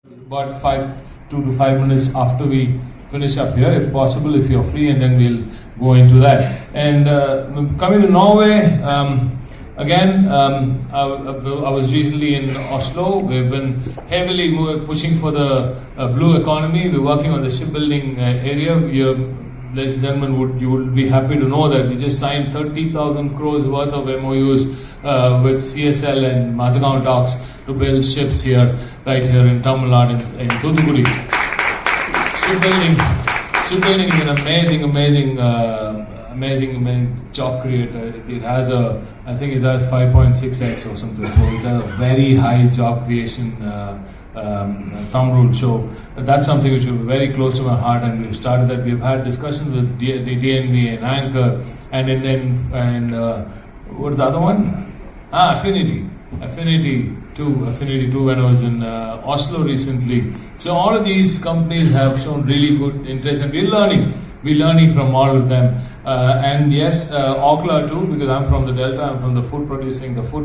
About 2 to 5 minutes after we finish up here, if possible, if you're free, and then we'll go into that. And coming to Norway, again, I was recently in Oslo. We've been heavily pushing for the blue economy. We're working on the shipbuilding area. Ladies and gentlemen, you would be happy to know that we just signed 30,000 crores worth of MOUs with CSL and Mazagon Docks to build ships here, right here in Tamil Nadu, in Thoothukudi. Shipbuilding is an amazing job creator. It has I think it has 5.6x or something. So it has a very high job creation thumb rule. So that's something which is very close to my heart, and we've started that. We've had discussions with the DNV and Anchor, and what's the other one? Affinity 2 when I was in Oslo recently. So all of these companies have shown really good interest, and we're learning from all of them. And yes, Okla too, because I'm from the Delta, I'm from the food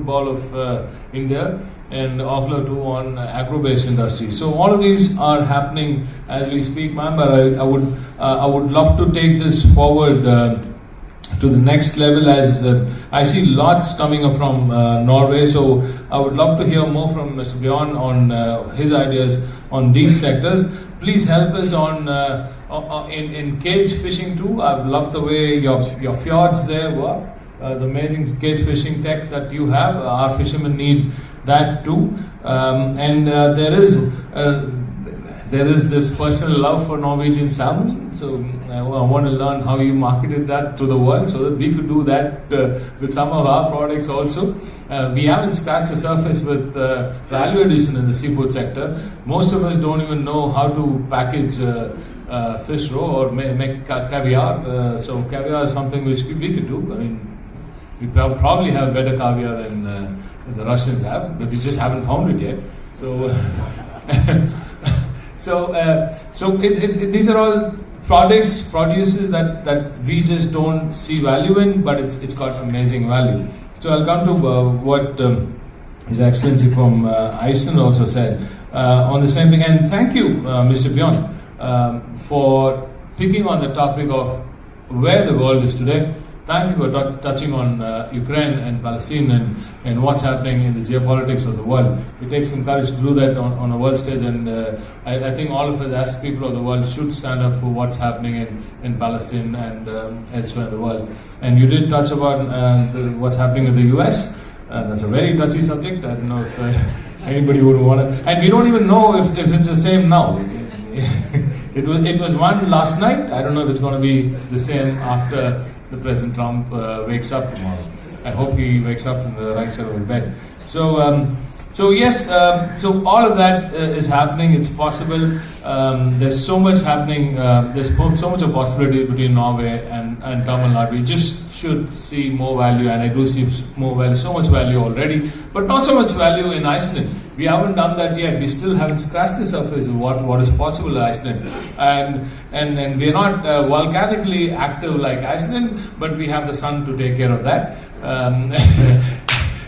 ball of India, and Okla too on agro-based industry. So all of these are happening as we speak, ma'am. But I would love to take this forward to the next level, as I see lots coming up from Norway. So I would love to hear more from Mr. Bjorn on his ideas on these sectors. Please help us in cage fishing too. I've loved the way your fjords there work. The amazing cage fishing tech that you have. Our fishermen need that too. And there is this personal love for Norwegian salmon. So I want to learn how you marketed that to the world, so that we could do that with some of our products also. We haven't scratched the surface with value addition in the seafood sector. Most of us don't even know how to package fish roe or make caviar. So caviar is something which we could do. I mean, we probably have better caviar than the Russians have, but we just haven't found it yet. So. So these are all produces that we just don't see value in, but it's got amazing value. So I'll come to what His Excellency from Iceland also said on the same thing. And thank you, Mr. Bjorn, for picking on the topic of where the world is today. Thank you for touching on Ukraine and Palestine and what's happening in the geopolitics of the world. It takes some courage to do that on a world stage, and I think all of us as people of the world should stand up for what's happening in Palestine and elsewhere in the world. And you did touch about what's happening in the US. That's a very touchy subject. I don't know if anybody would want to. And we don't even know if it's the same now. It was one last night. I don't know if it's going to be the same after the President Trump wakes up tomorrow. I hope he wakes up in the right side of the bed. So yes, so all of that is happening. It's possible. There's so much happening. There's so much of possibility between Norway and Tamil Nadu. We just should see more value, and I do see more value, so much value already, but not so much value in Iceland. We haven't done that yet. We still haven't scratched the surface of what is possible in Iceland, and we're not volcanically active like Iceland, but we have the sun to take care of that.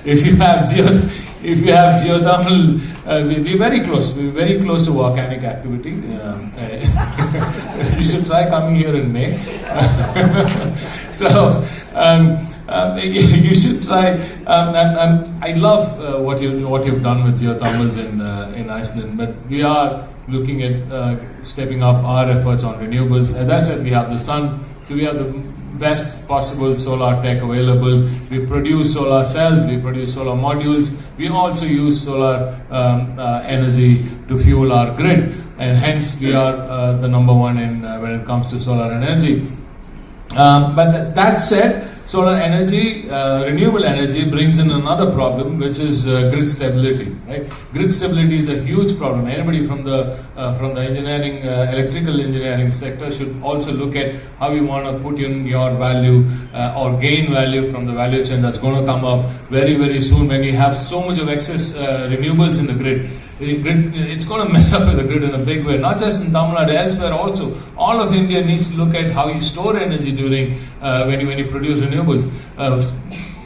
If you have geothermal, we're very close. We're very close to volcanic activity. You should try coming here in May. So you should try. I love what you've done with geothermals in Iceland, but we are looking at stepping up our efforts on renewables. As I said, we have the sun, so we have the best possible solar tech available. We produce solar cells, we produce solar modules. We also use solar energy to fuel our grid, and hence we are the number one when it comes to solar energy. But that said, solar energy, renewable energy brings in another problem, which is grid stability. Right? Grid stability is a huge problem. Anybody from the engineering, electrical engineering sector should also look at how you want to put in your value or gain value from the value chain that's going to come up very, very soon when you have so much of excess renewables in the grid. It's going to mess up with the grid in a big way, not just in Tamil Nadu, elsewhere also. All of India needs to look at how you store energy during when you produce renewables.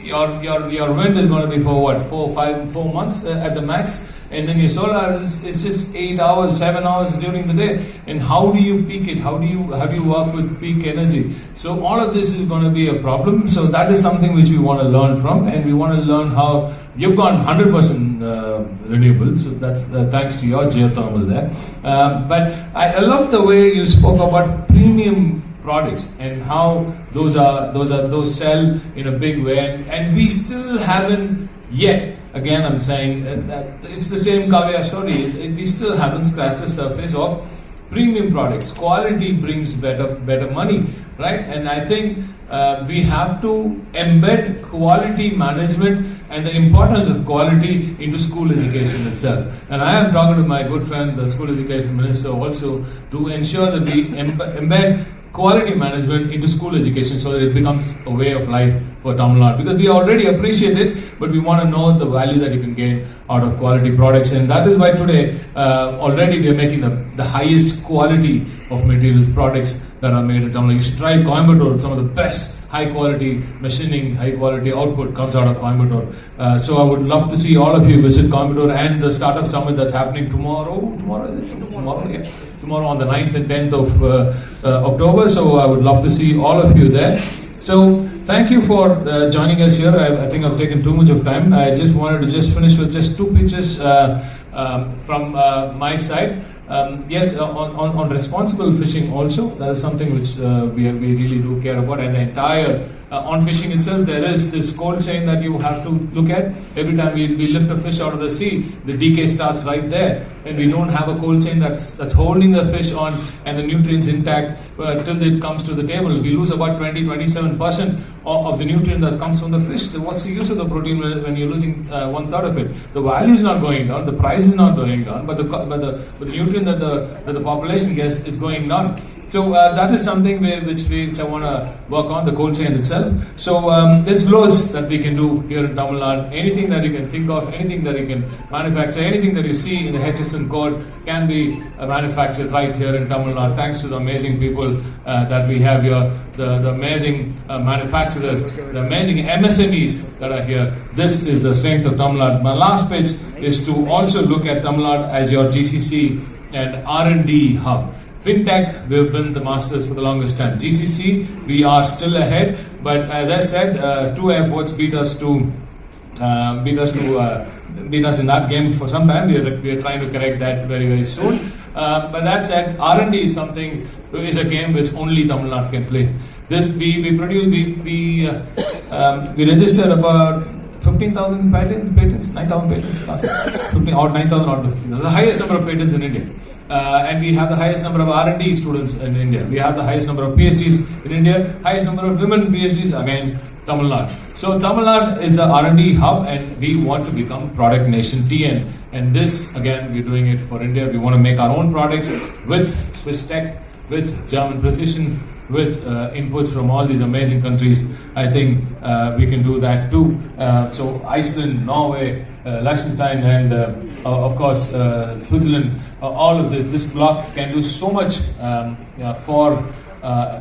Your wind is going to be for what, 4 months at the max. and then your solar is just 8 hours, 7 hours during the day. And how do you peak it? How do you work with peak energy? So all of this is going to be a problem. So that is something which we want to learn from, and we want to learn how you've gone 100% renewable. So that's thanks to your geothermal there. But I love the way you spoke about premium products and how those sell in a big way, and we still haven't yet. Again, I'm saying that it's the same Kavya story. We still haven't scratched the surface of premium products. Quality brings better money, right? And I think we have to embed quality management and the importance of quality into school education itself. And I am talking to my good friend, the school education minister, also to ensure that we embed quality management into school education so that it becomes a way of life for Tamil Nadu. Because we already appreciate it, but we want to know the value that you can gain out of quality products. And that is why today already we are making the highest quality of materials products that are made in Tamil Nadu. You should try Coimbatore, some of the best high quality machining, high quality output comes out of Coimbatore. So I would love to see all of you visit Coimbatore and the startup summit that's happening tomorrow on the 9th and 10th of October. So I would love to see all of you there. So thank you for joining us here. I think I've taken too much of time. I just wanted to finish with just two pitches from my side. Yes, on responsible fishing also, that is something which we really do care about, and the entire on fishing itself, there is this cold chain that you have to look at. Every time we lift a fish out of the sea, the decay starts right there, and we don't have a cold chain that's holding the fish on and the nutrients intact till it comes to the table. We lose about 27% of the nutrient that comes from the fish. What's the use of the protein when you're losing 1/3 of it? The value is not going down, the price is not going down, but the nutrient that the population gets is going down. So that is something which I want to work on, the cold chain itself. So there's loads that we can do here in Tamil Nadu. Anything that you can think of, anything that you can manufacture, anything that you see in the HSN code can be manufactured right here in Tamil Nadu. Thanks to the amazing people that we have here, the amazing manufacturers, the amazing MSMEs that are here. This is the strength of Tamil Nadu. My last pitch is to also look at Tamil Nadu as your GCC and R&D hub. FinTech, we've been the masters for the longest time. GCC, we are still ahead, but as I said, two airports beat us in that game for some time. We are trying to correct that very, very soon. But that said, R&D is a game which only Tamil Nadu can play. This we registered about 15,000 patents, 9,000 patents last year. 9,000 out of 15,000. The highest number of patents in India. And we have the highest number of R&D students in India. We have the highest number of PhDs in India, highest number of women PhDs, again, Tamil Nadu. So Tamil Nadu is the R&D hub, and we want to become product nation TN. And this, again, we're doing it for India. We want to make our own products with Swiss tech, with German precision, with inputs from all these amazing countries. I think we can do that too. So Iceland, Norway, Liechtenstein, and of course Switzerland, all of this block can do so much for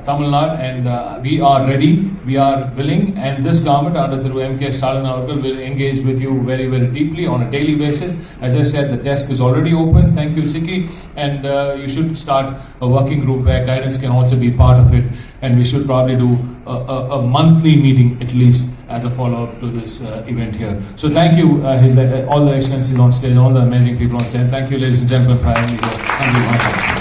Tamil Nadu, and we are ready, we are willing, and this government under through MK Stalin will engage with you very, very deeply on a daily basis. As I said, the desk is already open. Thank you, SICCI, and you should start a working group where guidance can also be part of it, and we should probably do a monthly meeting at least as a follow-up to this event here. So thank you, all the excellencies on stage, all the amazing people on stage. Thank you, ladies and gentlemen, for having me here. Thank you very much.